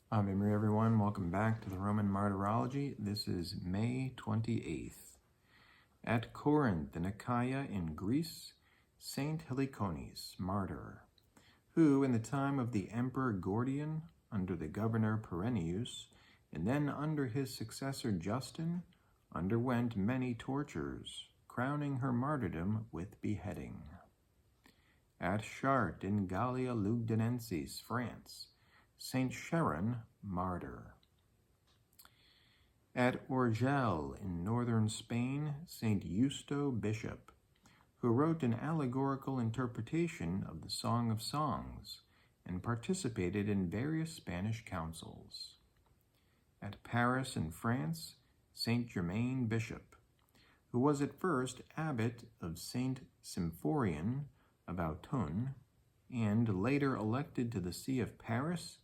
Ave Maria, everyone. Welcome back to the Roman Martyrology. This is May 28th. At Corinth, in Achaia in Greece, Saint Helicones, martyr, who in the time of the Emperor Gordian, under the governor Perennius, and then under his successor Justin, underwent many tortures, crowning her martyrdom with beheading. At Chartres in Gallia Lugdunensis, France, Saint Sharon, martyr. At Urgell in northern Spain, Saint Justo, bishop, who wrote an allegorical interpretation of the Song of Songs and participated in various Spanish councils. At Paris in France, Saint Germain, bishop, who was at first abbot of Saint Symphorian of Autun, and later elected to the see of Paris,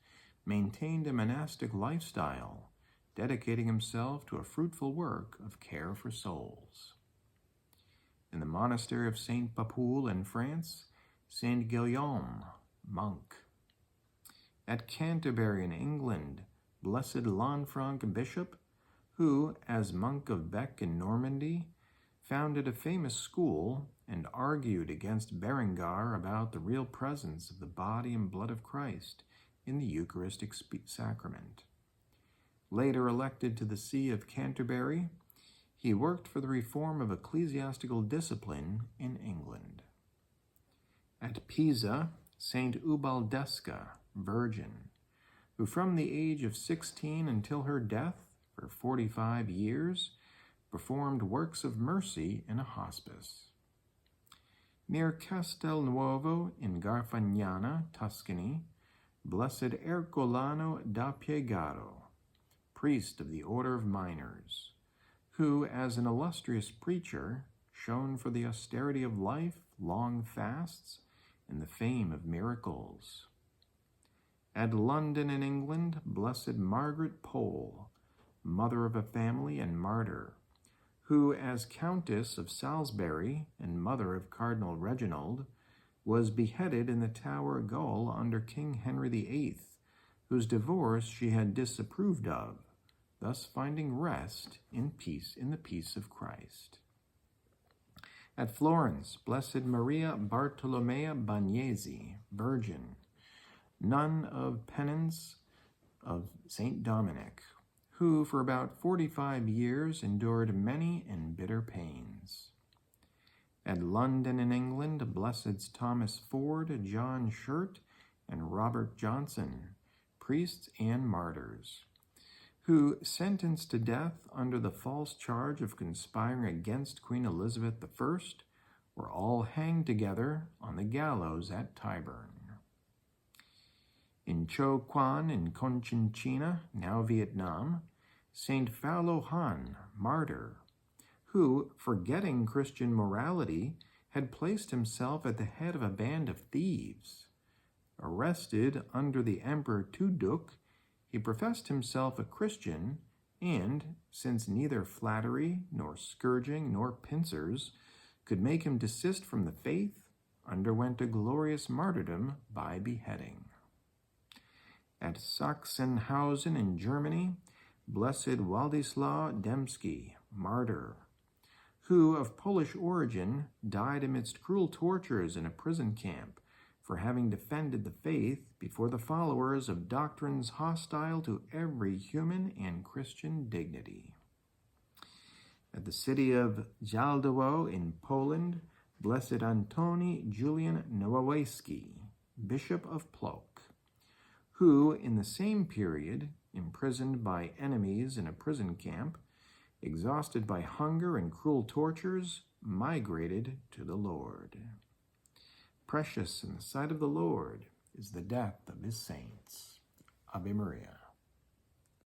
maintained a monastic lifestyle, dedicating himself to a fruitful work of care for souls. In the monastery of Saint Papoul in France, Saint Guillaume, monk. At Canterbury in England, Blessed Lanfranc, bishop, who, as monk of Bec in Normandy, founded a famous school and argued against Berengar about the real presence of the body and blood of Christ in the Eucharistic sacrament. Later elected to the see of Canterbury, he worked for the reform of ecclesiastical discipline in England. At Pisa, Saint Ubaldesca, virgin, who from the age of 16 until her death, for 45 years, performed works of mercy in a hospice. Near Castelnuovo in Garfagnana, Tuscany, Blessed Ercolano da Piegaro, priest of the Order of Minors, who, as an illustrious preacher, shone for the austerity of life, long fasts, and the fame of miracles. At London in England, Blessed Margaret Pole, mother of a family and martyr, who, as Countess of Salisbury and mother of Cardinal Reginald, was beheaded in the Tower Gaol under King Henry VIII, whose divorce she had disapproved of, thus finding rest in peace in the peace of Christ. At Florence, Blessed Maria Bartolomea Bagnesi, virgin, nun of penance of Saint Dominic, who for about 45 years endured many and bitter pains. At London in England, Blesseds Thomas Ford, John Shurt, and Robert Johnson, priests and martyrs, who, sentenced to death under the false charge of conspiring against Queen Elizabeth I, were all hanged together on the gallows at Tyburn. In Cho Quan in Conchinchina, now Vietnam, Saint Phao Lo Han, martyr, who, forgetting Christian morality, had placed himself at the head of a band of thieves. Arrested under the Emperor Tu Duc, he professed himself a Christian, and, since neither flattery, nor scourging, nor pincers could make him desist from the faith, underwent a glorious martyrdom by beheading. At Sachsenhausen in Germany, Blessed Władysław Dębski, martyr, who, of Polish origin, died amidst cruel tortures in a prison camp for having defended the faith before the followers of doctrines hostile to every human and Christian dignity. At the city of Jaldowo in Poland, Blessed Antoni Julian Nowacki, Bishop of Plock, who, in the same period, imprisoned by enemies in a prison camp, exhausted by hunger and cruel tortures, migrated to the Lord. Precious in the sight of the Lord is the death of his saints. Ave Maria.